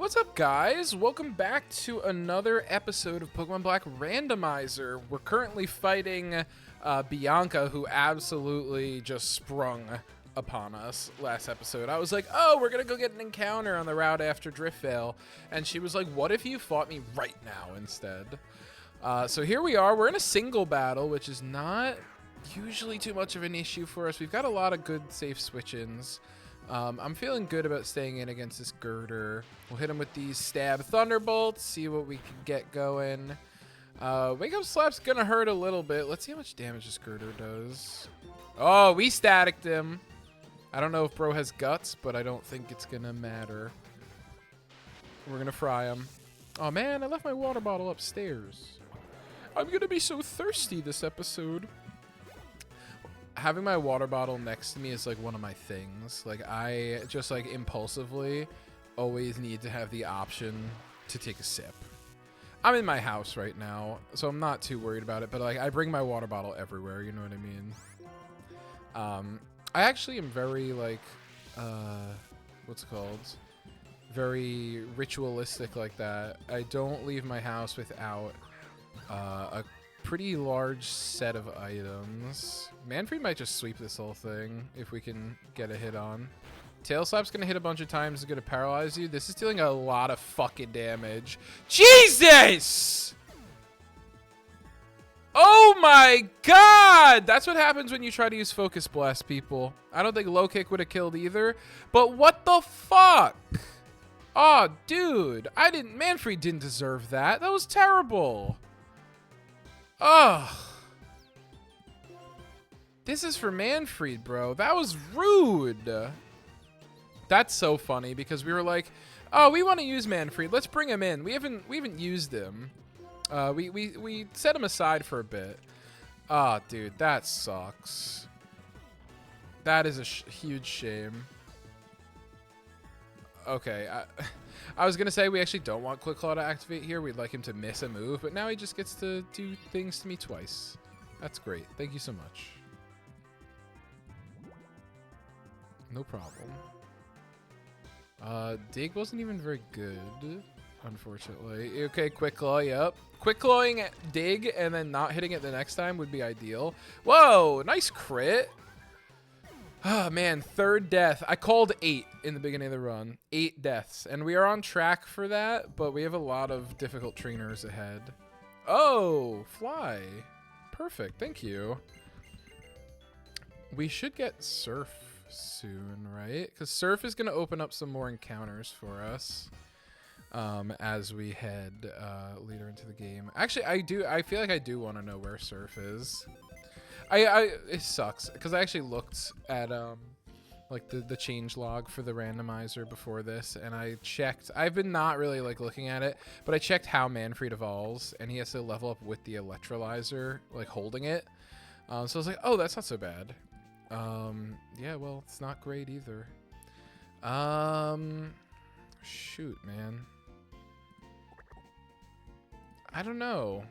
What's up, guys? Welcome back to another episode of Pokemon Black Randomizer. We're currently fighting Bianca, who absolutely just sprung upon us last episode. I was like, oh, we're gonna go get an encounter on the route after Driftvale, and she was like, what if you fought me right now instead? So here we are. We're in a single battle, which is not usually too much of an issue for us. We've got a lot of good safe switch-ins. I'm feeling good about staying in against this Girder. We'll hit him with these Stab Thunderbolts, see what we can get going. Wake Up Slap's gonna hurt a little bit. Let's see how much damage this Girder does. Oh, we staticked him. I don't know if bro has guts, but I don't think it's gonna matter. We're gonna fry him. Oh man, I left my water bottle upstairs. I'm gonna be so thirsty this episode. Having my water bottle next to me is like one of my things. Like I just like impulsively always need to have the option to take a sip. I'm in my house right now, so I'm not too worried about it, but like I bring my water bottle everywhere, you know what I mean? I actually am very like what's it called? Very ritualistic like that. I don't leave my house without a pretty large set of items. Manfred might just sweep this whole thing if we can get a hit on. Tail Slap's gonna hit a bunch of times. It's gonna paralyze you. This is dealing a lot of fucking damage. Jesus! Oh my god! That's what happens when you try to use Focus Blast, people. I don't think Low Kick would have killed either. But what the fuck? Oh, dude. Manfred didn't deserve that. That was terrible. Ugh. This is for Manfred, bro. That was rude. That's so funny because we were like, oh, we want to use Manfred. Let's bring him in. We haven't used him. We set him aside for a bit. Ah, oh, dude, that sucks. That is a huge shame. Okay, I was going to say we actually don't want Quick Claw to activate here. We'd like him to miss a move, but now he just gets to do things to me twice. That's great. Thank you so much. No problem. Dig wasn't even very good, unfortunately. Okay, Quick Claw, yep. Quick Clawing Dig and then not hitting it the next time would be ideal. Whoa, nice crit. Oh, man, third death. I called 8 in the beginning of the run. 8 deaths. And we are on track for that, but we have a lot of difficult trainers ahead. Oh, Fly. Perfect. Thank you. We should get Surf soon, right? Because Surf is going to open up some more encounters for us as we head later into the game. Actually, I feel like I do want to know where Surf is. It sucks because I actually looked at like the change log for the randomizer before this, and I checked. I've been not really like looking at it, but I checked how Manfred evolves, and he has to level up with the electrolyzer, like holding it. So I was like, oh, that's not so bad. Yeah, well, it's not great either. Shoot, man. I don't know.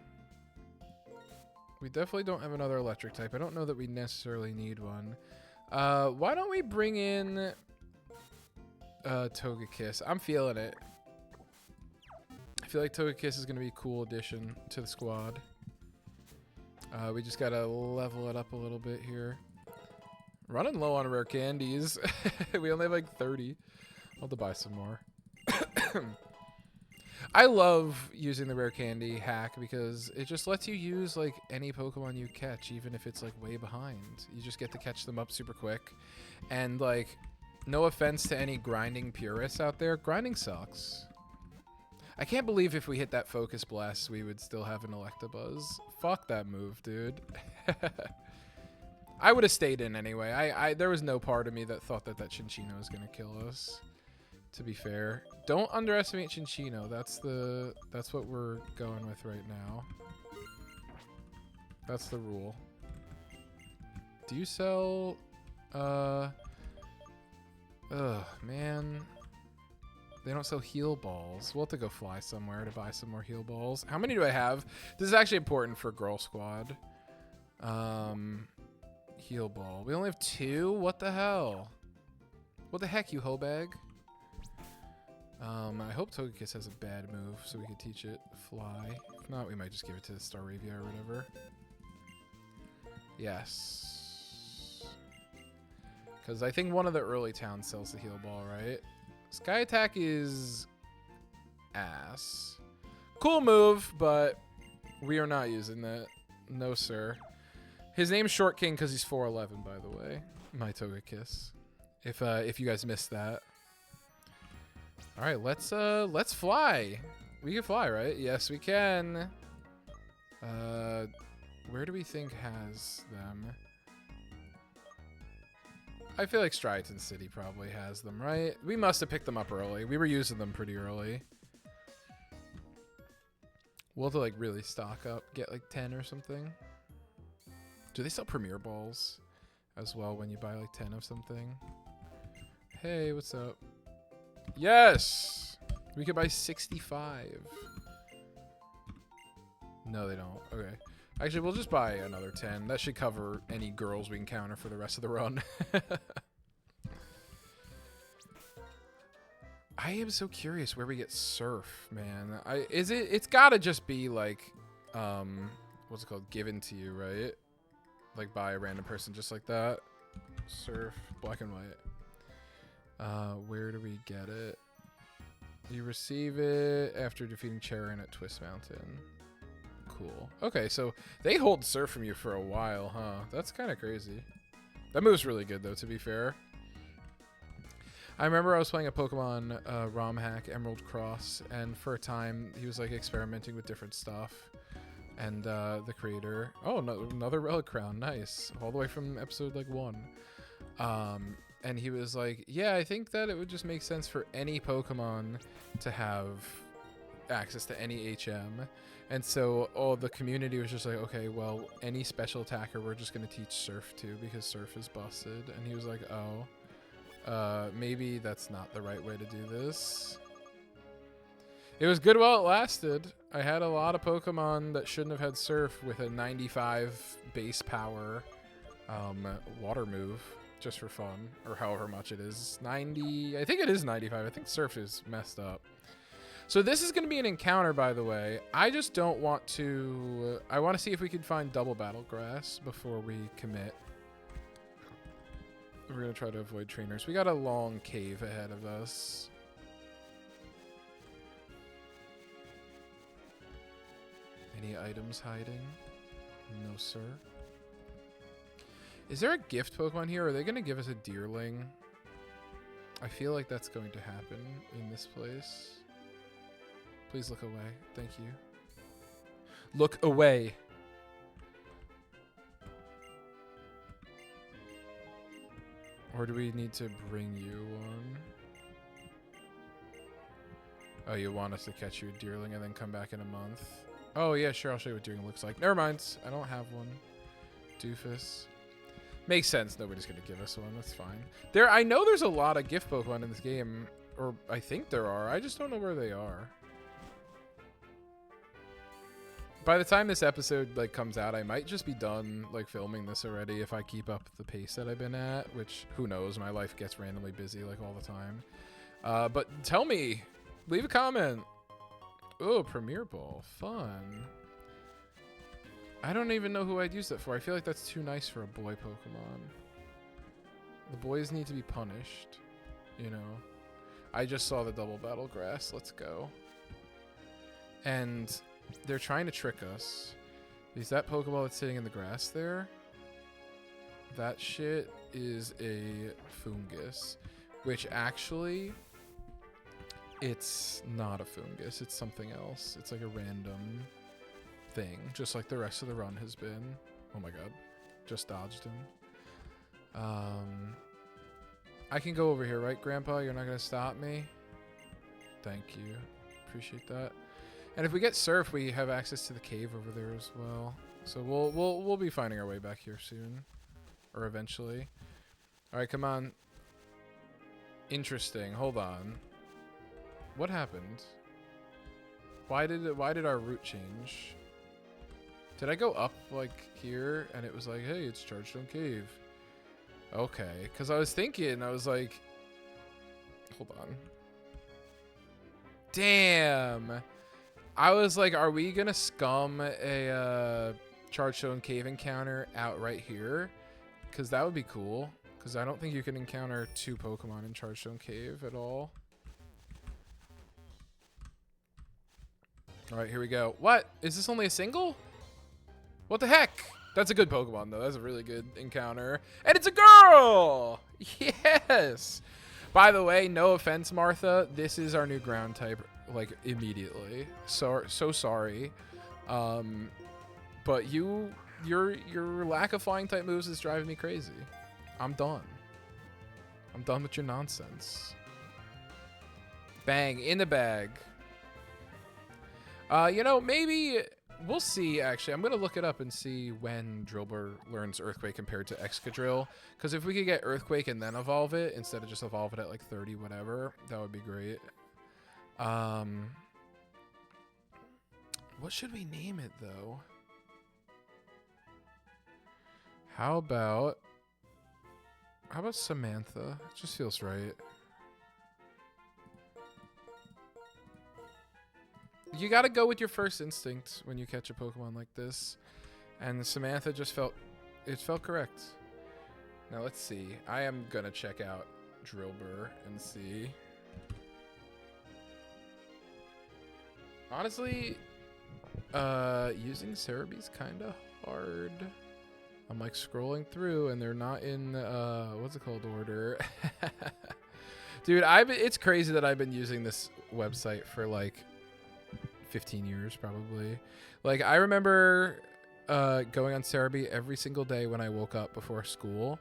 We definitely don't have another electric type. I don't know that we necessarily need one. Why don't we bring in Togekiss? I'm feeling it. I feel like Togekiss is going to be a cool addition to the squad. We just got to level it up a little bit here. Running low on rare candies. We only have like 30. I'll have to buy some more. I love using the rare candy hack because it just lets you use like any Pokemon you catch, even if it's like way behind. You just get to catch them up super quick. And like, no offense to any grinding purists out there, grinding sucks. I can't believe if we hit that Focus Blast, we would still have an Electabuzz. Fuck that move, dude. I would have stayed in anyway. There was no part of me that thought that Chinchino was going to kill us. To be fair, don't underestimate Chinchino. That's what we're going with right now. That's the rule. Do you sell? Ugh, man. They don't sell heal balls. We'll have to go fly somewhere to buy some more heal balls. How many do I have? This is actually important for Girl Squad. Heal ball. We only have 2? What the hell? What the heck, you hoe bag? I hope Togekiss has a bad move so we can teach it Fly. If not, we might just give it to Staravia or whatever. Yes. Because I think one of the early towns sells the heal ball, right? Sky Attack is ass. Cool move, but we are not using that. No, sir. His name's Short King because he's 4'11", by the way. My Togekiss. If you guys missed that. All right, let's fly. We can fly, right? Yes, we can. Where do we think has them? I feel like Striaton City probably has them, right? We must have picked them up early. We were using them pretty early. We'll have to like really stock up, get like 10 or something. Do they sell Premier Balls as well when you buy like 10 of something? Hey, what's up? Yes! We could buy 65. No, they don't. Okay. Actually, we'll just buy another 10. That should cover any girls we encounter for the rest of the run. I am so curious where we get Surf, man. It's gotta just be like, what's it called? Given to you, right? Like by a random person just like that. Surf, black and white. Where do we get it? You receive it after defeating Charon at Twist Mountain. Cool. Okay, so they hold Surf from you for a while, huh? That's kind of crazy. That move's really good, though, to be fair. I remember I was playing a Pokemon ROM hack, Emerald Cross, and for a time, he was, like, experimenting with different stuff. And the creator... Oh, no, another Relic Crown. Nice. All the way from episode, like, 1. And he was like, yeah, I think that it would just make sense for any Pokemon to have access to any HM. And so all the community was just like, okay, well, any special attacker, we're just going to teach Surf to because Surf is busted. And he was like, oh, maybe that's not the right way to do this. It was good while it lasted. I had a lot of Pokemon that shouldn't have had Surf with a 95 base power water move. Just for fun, or however much it is. 90, I think it is 95. I think Surf is messed up. So this is going to be an encounter, by the way. I just don't want to... I want to see if we can find Double Battle Grass before we commit. We're going to try to avoid trainers. We got a long cave ahead of us. Any items hiding? No, sir. Is there a gift Pokemon here? Are they going to give us a Deerling? I feel like that's going to happen in this place. Please look away. Thank you. Look away. Or do we need to bring you one? Oh, you want us to catch you a Deerling and then come back in a month? Oh, yeah, sure. I'll show you what Deerling looks like. Never mind. I don't have one. Doofus. Makes sense. Nobody's going to give us one. That's fine. I know there's a lot of gift Pokemon in this game. Or I think there are. I just don't know where they are. By the time this episode like comes out, I might just be done like filming this already if I keep up the pace that I've been at, which who knows, my life gets randomly busy like all the time. But tell me, leave a comment. Oh, Premier Ball, fun. I don't even know who I'd use that for. I feel like that's too nice for a boy Pokemon. The boys need to be punished, you know. I just saw the Double Battle Grass. Let's go. And they're trying to trick us. Is that Pokeball that's sitting in the grass there? That shit is a fungus, which actually, it's not a fungus. It's something else. It's like a random thing, just like the rest of the run has been. Oh my god. Just dodged him. I can go over here, right, Grandpa? You're not going to stop me? Thank you. Appreciate that. And if we get Surf, we have access to the cave over there as well. So we'll be finding our way back here soon. Or eventually. Alright, come on. Interesting. Hold on. What happened? Why did our route change? Did I go up like here and it was like, hey, it's Chargestone Cave? Okay, because I was thinking, I was like, hold on. Damn. I was like, are we gonna scum a Chargestone Cave encounter out right here? Because that would be cool. Because I don't think you can encounter 2 Pokemon in Chargestone Cave at all. All right, here we go. What? Is this only a single? What the heck? That's a good Pokemon, though. That's a really good encounter. And it's a girl! Yes! By the way, no offense, Martha. This is our new ground type, like, immediately. So sorry. But your lack of flying type moves is driving me crazy. I'm done. I'm done with your nonsense. Bang, in the bag. You know, maybe we'll see, actually. I'm going to look it up and see when Drillbur learns Earthquake compared to Excadrill. Because if we could get Earthquake and then evolve it, instead of just evolve it at like 30, whatever, that would be great. What should we name it, though? How about Samantha? It just feels right. You gotta go with your first instinct when you catch a Pokemon like this. And Samantha just felt correct. Now let's see. I am gonna check out Drillbur and see. Honestly, using Cerebee's kinda hard. I'm like scrolling through and they're not in what's it called, order. Dude, it's crazy that I've been using this website for like 15 years probably. Like I remember going on Cerebee every single day when I woke up before school.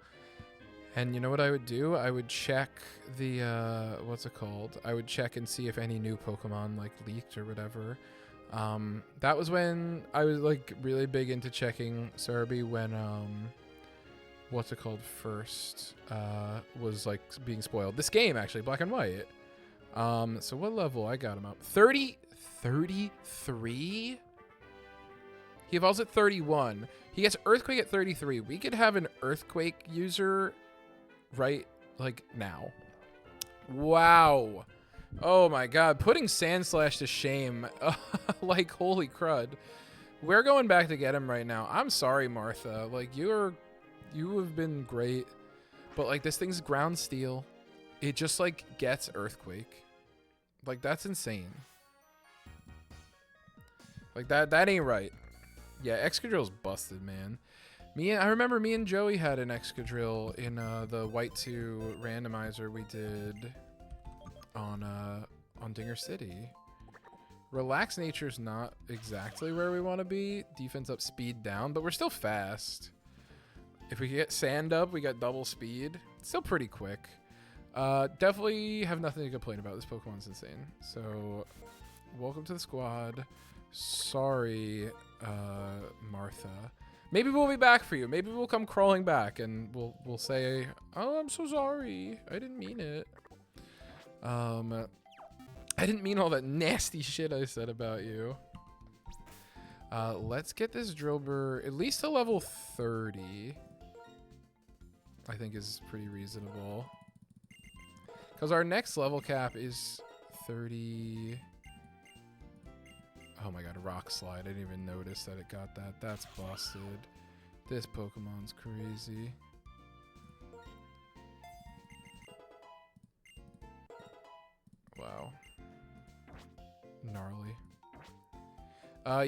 And you know what I would do? I would check the what's it called? I would check and see if any new Pokemon like leaked or whatever. That was when I was like really big into checking Cerebee when what's it called first was like being spoiled. This game actually, Black and White. So what level? I got him up 33. He evolves at 31. He gets Earthquake at 33. We could have an Earthquake user right like now. Wow. Oh my god, putting Sandslash to shame. Like holy crud. We're going back to get him right now. I'm sorry, Martha. Like you have been great. But like this thing's ground steel. It just like gets Earthquake. Like that's insane. Like that ain't right. Yeah, Excadrill's busted, man. I remember me and Joey had an Excadrill in the White 2 randomizer we did on Dinger City. Relaxed Nature's not exactly where we want to be. Defense up, speed down, but we're still fast. If we get Sand up, we got double speed. Still pretty quick. Definitely have nothing to complain about. This Pokemon's insane. So, welcome to the squad. Sorry, Martha. Maybe we'll be back for you. Maybe we'll come crawling back and we'll say, "Oh, I'm so sorry. I didn't mean it. I didn't mean all that nasty shit I said about you." Let's get this Drillbur at least to level 30. I think is pretty reasonable. Because our next level cap is 30. Oh my god, a Rock Slide. I didn't even notice that it got that. That's busted. This Pokemon's crazy. Wow. Gnarly.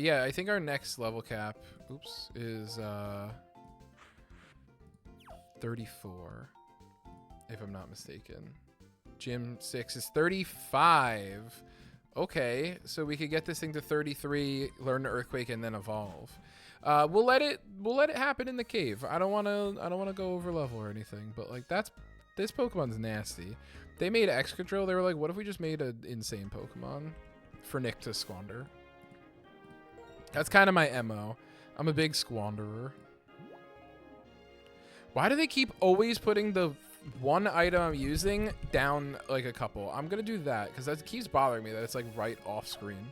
Yeah, I think our next level cap, is 34, if I'm not mistaken. Gym 6 is 35. Okay, so we could get this thing to 33, learn the Earthquake, and then evolve. We'll let it happen in the cave. I don't wanna go over level or anything, but like this Pokemon's nasty. They made Excadrill. They were like, what if we just made an insane Pokemon for Nick to squander? That's kind of my MO. I'm a big squanderer. Why do they keep always putting the one item I'm using down like a couple? I'm gonna do that because that keeps bothering me that it's like right off screen.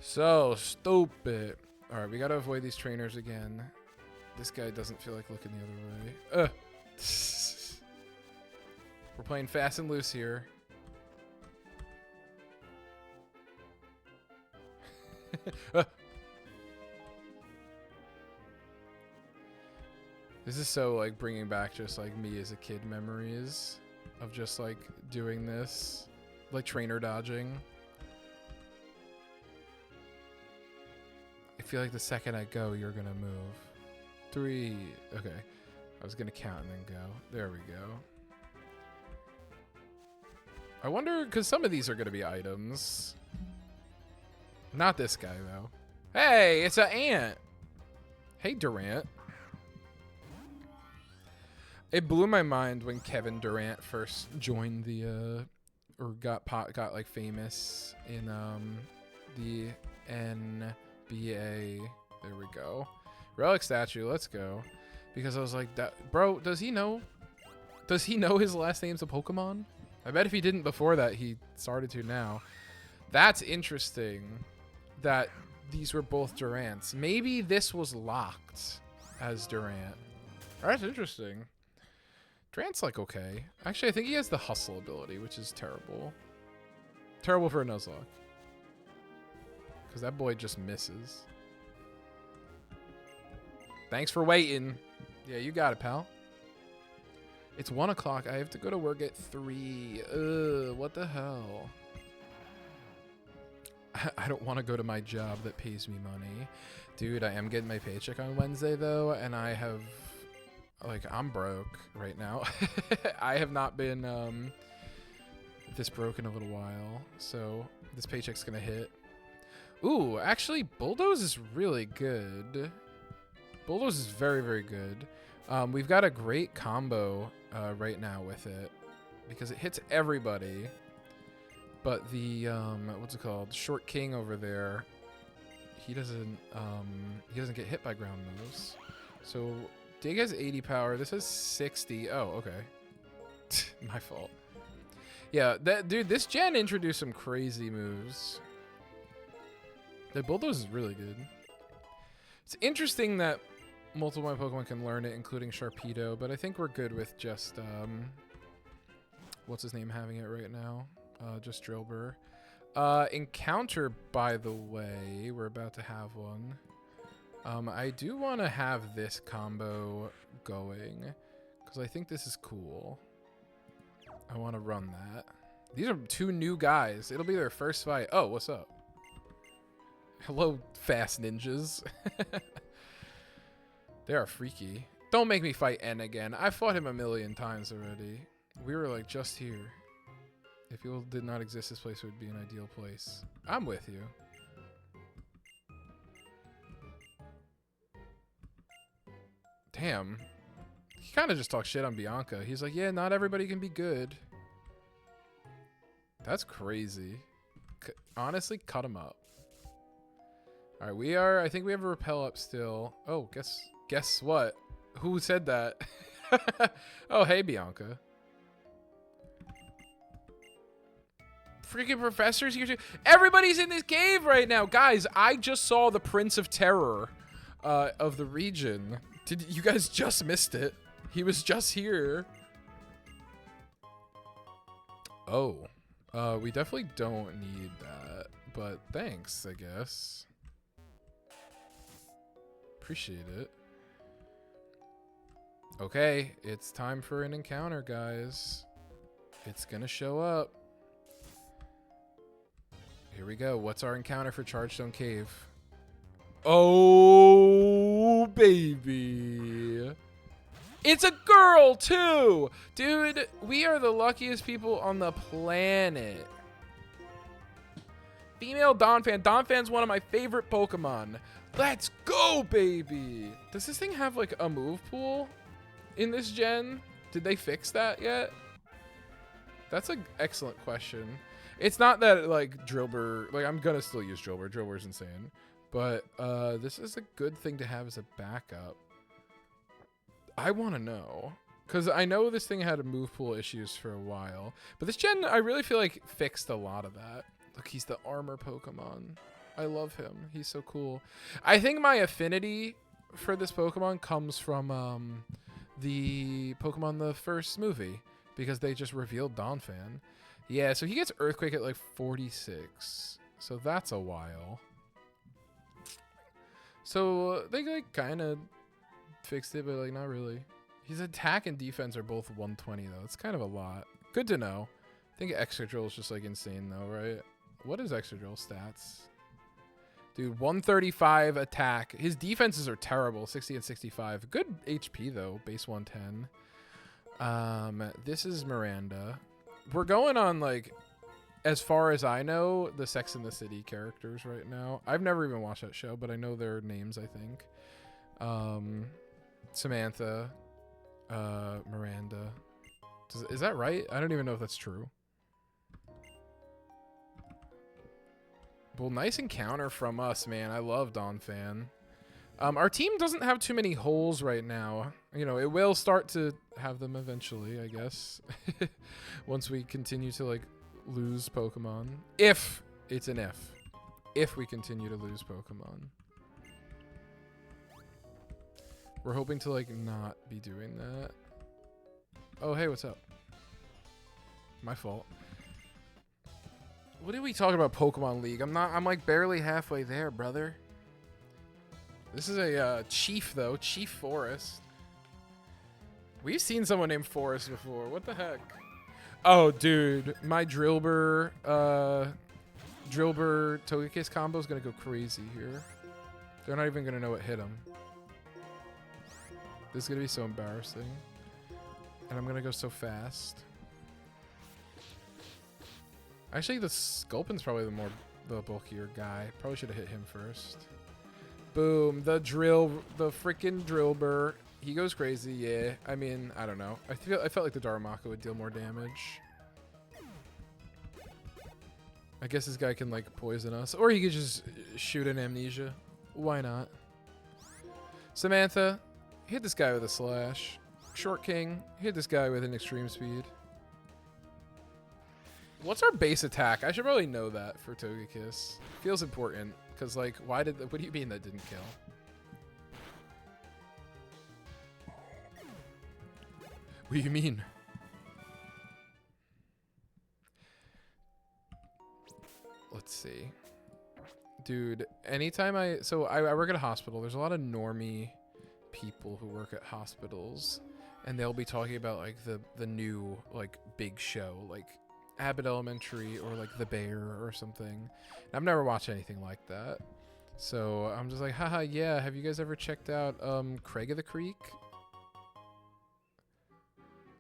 So stupid. All right, we gotta avoid these trainers again. This guy doesn't feel like looking the other way. We're playing fast and loose here. This is so like bringing back just like me as a kid memories of just like doing this, like trainer dodging. I feel like the second I go, you're gonna move. 3. Okay. I was gonna count and then go. There we go. I wonder, because some of these are gonna be items. Not this guy though. Hey, it's an ant. Hey, Durant. It blew my mind when Kevin Durant first joined the or got like famous in the NBA. There we go. Relic statue, let's go. Because I was like, bro, does he know his last name's a Pokemon? I bet if he didn't before that, he started to now. That's interesting that these were both Durants. Maybe this was locked as Durant. That's interesting. Durant's like okay. Actually, I think he has the hustle ability, which is terrible. Terrible for a Nuzlocke. Because that boy just misses. Thanks for waiting. Yeah, you got it, pal. It's 1 o'clock. I have to go to work at 3. Ugh, what the hell? I don't want to go to my job that pays me money. Dude, I am getting my paycheck on Wednesday, though, and I have... Like, I'm broke right now. I have not been this broke in a little while, so this paycheck's gonna hit. Ooh, actually, Bulldoze is really good. Bulldoze is very, very good. We've got a great combo right now with it because it hits everybody. But the what's it called? Short King over there, he doesn't get hit by ground moves. So Dig has 80 power. This has 60. Oh, okay. My fault. Yeah, dude, this gen introduced some crazy moves. The Bulldoze is really good. It's interesting that multiple of my Pokemon can learn it, including Sharpedo, but I think we're good with just, what's his name having it right now? Just Drillbur. Encounter, by the way, we're about to have one. I do want to have this combo going, because I think this is cool. I want to run that. These are 2 new guys. It'll be their first fight. Oh, what's up? Hello, fast ninjas. They are freaky. Don't make me fight N again. I fought him a million times already. We were like just here. If people did not exist, this place would be an ideal place. I'm with you. Damn. He kind of just talks shit on Bianca. He's like, yeah, not everybody can be good. That's crazy. Honestly, cut him up. All right, I think we have a repel up still. Oh, guess what? Who said that? Oh, hey, Bianca. Freaking professor's here too. Everybody's in this cave right now. Guys, I just saw the Prince of Terror of the region. Did you guys just missed it? He was just here. Oh, we definitely don't need that, but thanks, I guess. Appreciate it. Okay, it's time for an encounter, guys. It's gonna show up. Here we go. What's our encounter for Chargestone Cave? Oh, baby. It's a girl, too. Dude, we are the luckiest people on the planet. Female Donphan. Donphan's one of my favorite Pokemon. Let's go, baby. Does this thing have, like, a move pool in this gen? Did they fix that yet? That's an excellent question. It's not that, like, Drillbur... Like, I'm gonna still use Drillbur. Drillbur's insane. But this is a good thing to have as a backup. I want to know. Because I know this thing had move pool issues for a while. But this gen, I really feel like, fixed a lot of that. Look, he's the armor Pokemon. I love him. He's so cool. I think my affinity for this Pokemon comes from the Pokemon the first movie. Because they just revealed Donphan. Yeah, so he gets Earthquake at like 46. So that's a while. So they like kind of fixed it, but like not really. His attack and defense are both 120 though. It's kind of a lot. Good to know. I think Excadrill is just like insane though, right? What is Excadrill stats? Dude, 135 attack. His defenses are terrible, 60 and 65. Good HP though, base 110. This is Miranda. We're going on like, as far as I know, the Sex and the City characters right now. I've never even watched that show, but I know their names, I think. Samantha, Miranda. Is that right? I don't even know if that's true. Well, nice encounter from us, man. I love Dawn Fan. Our team doesn't have too many holes right now. You know, it will start to have them eventually, I guess. Once we continue to, like, lose Pokemon. If it's an if. If we continue to lose Pokemon. We're hoping to, like, not be doing that. Oh, hey, what's up? My fault. What did we talk about Pokemon League? I'm like barely halfway there, brother. This is a Chief, though. Chief Forest. We've seen someone named Forest before. What the heck? Oh, dude. My Drillbur Togekiss combo is going to go crazy here. They're not even going to know what hit them. This is going to be so embarrassing. And I'm going to go so fast. Actually, the Sculpin's probably the bulkier guy. Probably should have hit him first. Boom. The freaking Drillbur. He goes crazy, yeah. I mean, I don't know. I felt like the Darumaka would deal more damage. I guess this guy can, like, poison us. Or he could just shoot an Amnesia. Why not? Samantha, hit this guy with a Slash. Short King, hit this guy with an Extreme Speed. What's our base attack? I should probably know that for Togekiss. Feels important, because, like, what do you mean that didn't kill? What do you mean? Let's see. Dude, anytime I work at a hospital, there's a lot of normie people who work at hospitals, and they'll be talking about, like, the new, like, big show, like Abbott Elementary or like The Bear or something. And I've never watched anything like that. So I'm just like, haha, yeah, have you guys ever checked out Craig of the Creek?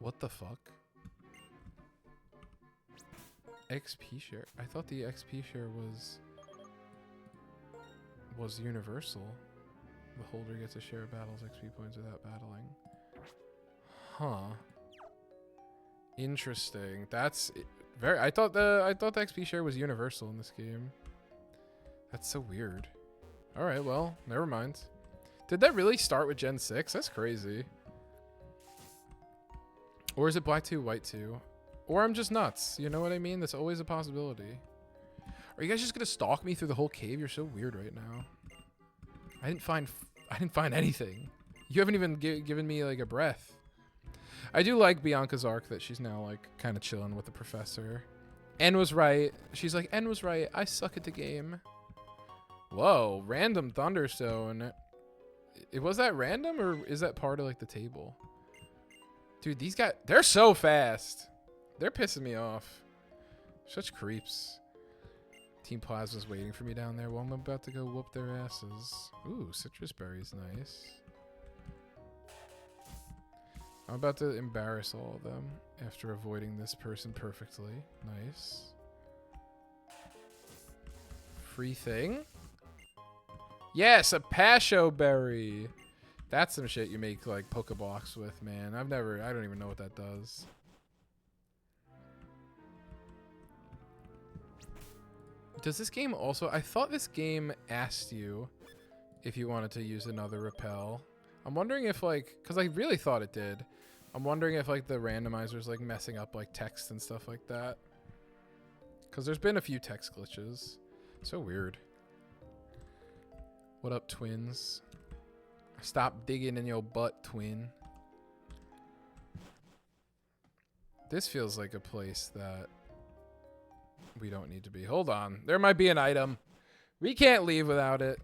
What the fuck? XP share. I thought the XP share was universal. The holder gets a share of battles XP points without battling. Huh. Interesting. That's very. I thought the XP share was universal in this game. That's so weird. All right, well, never mind. Did that really start with Gen 6? That's crazy. Or is it Black 2, White 2? Or I'm just nuts. You know what I mean? That's always a possibility. Are you guys just gonna stalk me through the whole cave? You're so weird right now. I didn't find anything. You haven't even given me like a breath. I do like Bianca's arc that she's now like kind of chilling with the professor. N was right. She's like, N was right. I suck at the game. Whoa, random Thunderstone. Was that random or is that part of like the table? Dude, these guys, they're so fast. They're pissing me off. Such creeps. Team Plasma's waiting for me down there. Well, I'm about to go whoop their asses. Ooh, citrus berries, nice. I'm about to embarrass all of them after avoiding this person perfectly. Nice. Free thing? Yes, a Pasho berry. That's some shit you make like Pokeblocks with, man. I don't even know what that does. Does this game also, I thought this game asked you if you wanted to use another repel. I'm wondering if like, cause I really thought it did. I'm wondering if like the randomizer's like messing up like text and stuff like that. Cause there's been a few text glitches. So weird. What up, twins? Stop digging in your butt, twin. This feels like a place that we don't need to be. Hold on. There might be an item. We can't leave without it.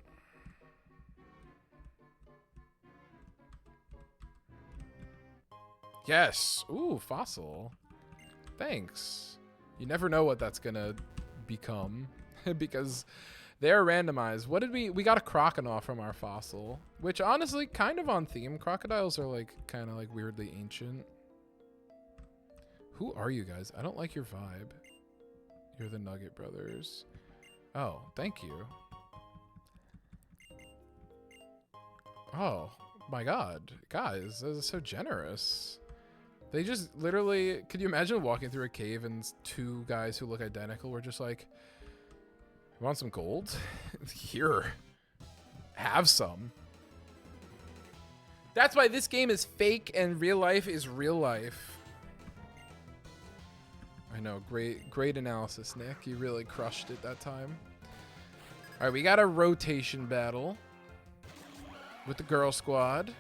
Yes. Ooh, fossil. Thanks. You never know what that's gonna become because they're randomized. What did we got a crocodile from our fossil, which honestly kind of on theme. Crocodiles are like kind of like weirdly ancient. Who are you guys? I don't like your vibe. You're the Nugget Brothers. Oh, thank you. Oh my god, guys, this is so generous. They just literally, could you imagine walking through a cave and two guys who look identical were just like, you want some gold? Here, have some. That's why this game is fake and real life is real life. I know, great analysis, Nick. You really crushed it that time. All right, we got a rotation battle with the girl squad.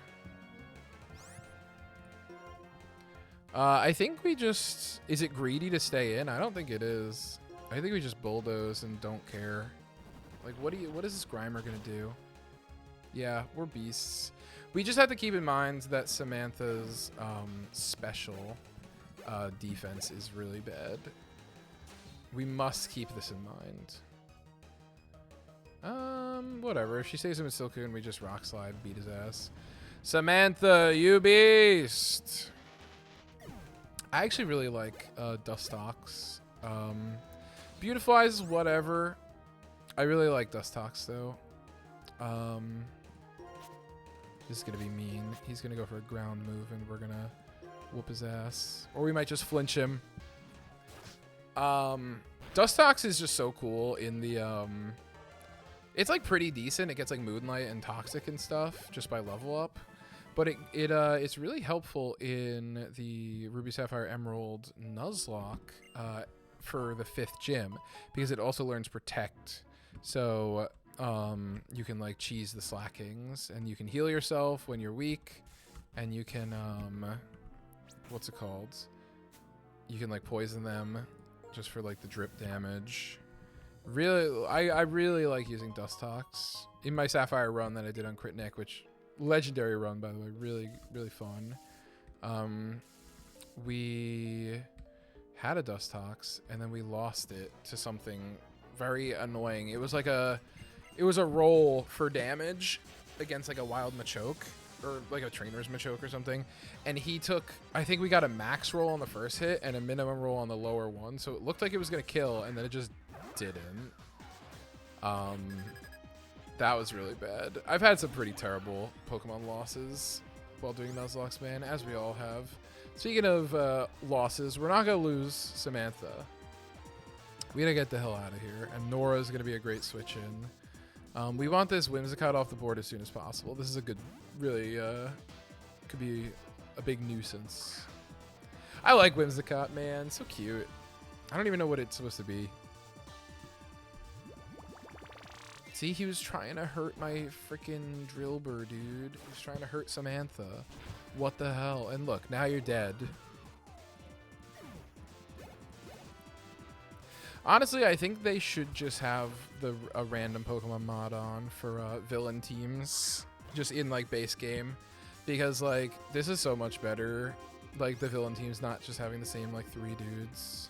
I think we just... Is it greedy to stay in? I don't think it is. I think we just bulldoze and don't care. Like, what is this Grimer gonna do? Yeah, we're beasts. We just have to keep in mind that Samantha's special defense is really bad. We must keep this in mind. Whatever. If she saves him in Silcoon, we just rock slide, beat his ass. Samantha, you beast! I actually really like Dustox. Beautifies, whatever. I really like Dustox though. This is gonna be mean. He's gonna go for a ground move and we're gonna whoop his ass. Or we might just flinch him. Dustox is just so cool in the it's like pretty decent. It gets like Moonlight and Toxic and stuff just by level up. But it's really helpful in the Ruby Sapphire Emerald Nuzlocke for the 5th gym because it also learns Protect. So you can like cheese the Slackings and you can heal yourself when you're weak, and you can what's it called? You can like poison them just for like the drip damage. Really, I really like using Dustox in my Sapphire run that I did on CritNick, which legendary run, by the way, really fun. We had a Dustox and then we lost it to something very annoying. It was a roll for damage against like a wild Machoke or like a trainer's Machoke or something, and he took, I think we got a max roll on the first hit and a minimum roll on the lower one, so it looked like it was gonna kill and then it just didn't. That was really bad. I've had some pretty terrible Pokemon losses while doing Nuzlocke, man, as we all have. Speaking of losses, we're not going to lose Samantha. We got to get the hell out of here. And Nora's going to be a great switch in. We want this Whimsicott off the board as soon as possible. This is a good, really, could be a big nuisance. I like Whimsicott, man. So cute. I don't even know what it's supposed to be. See, he was trying to hurt my freaking Drillbur, dude. He was trying to hurt Samantha. What the hell? And look, now you're dead. Honestly, I think they should just have a random Pokemon mod on for villain teams, just in like base game, because like this is so much better. Like the villain team's not just having the same like 3 dudes.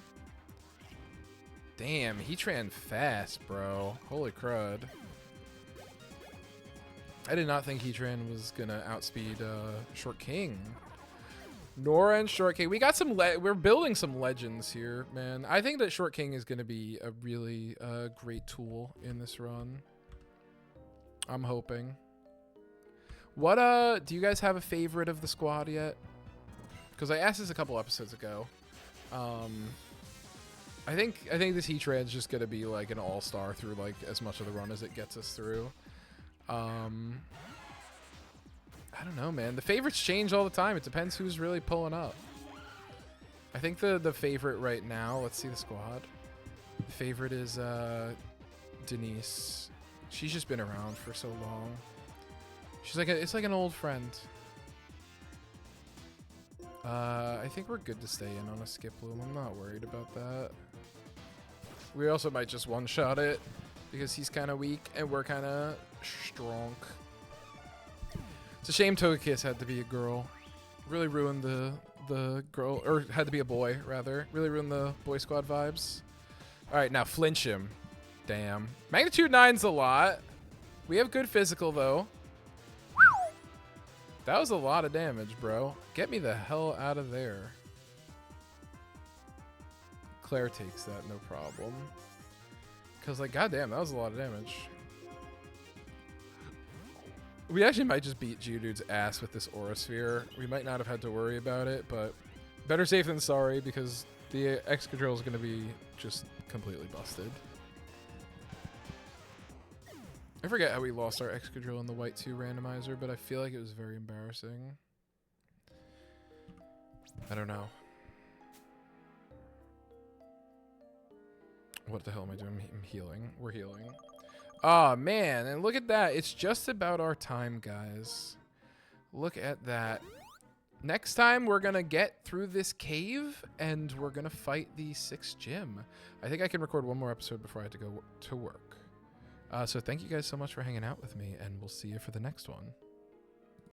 Damn, he ran fast, bro. Holy crud. I did not think Heatran was gonna outspeed Short King. Nora and Short King. We got some, we're building some legends here, man. I think that Short King is gonna be a really great tool in this run. I'm hoping. What, do you guys have a favorite of the squad yet? Because I asked this a couple episodes ago. I think this Heatran's just gonna be like an all-star through like as much of the run as it gets us through. I don't know, man. The favorites change all the time. It depends who's really pulling up. I think the favorite right now, let's see the squad. The favorite is Denise. She's just been around for so long. She's like it's like an old friend. I think we're good to stay in on a Skiploom. I'm not worried about that. We also might just one-shot it because he's kind of weak and we're kind of strong. It's a shame Togekiss had to be a girl. Really ruined the the girl, or had to be a boy rather. Really ruined the boy squad vibes. All right, now flinch him. Damn. Magnitude 9's a lot. We have good physical though. That was a lot of damage, bro. Get me the hell out of there. Claire takes that, no problem. Because, like, goddamn, that was a lot of damage. We actually might just beat Geodude's ass with this Aura Sphere. We might not have had to worry about it, but better safe than sorry because the Excadrill is going to be just completely busted. I forget how we lost our Excadrill in the White 2 randomizer, but I feel like it was very embarrassing. I don't know. What the hell am I doing? I'm healing. We're healing. Oh, man. And look at that. It's just about our time, guys. Look at that. Next time, we're going to get through this cave, and we're going to fight the 6th gym. I think I can record one more episode before I have to go to work. So thank you guys so much for hanging out with me, and we'll see you for the next one.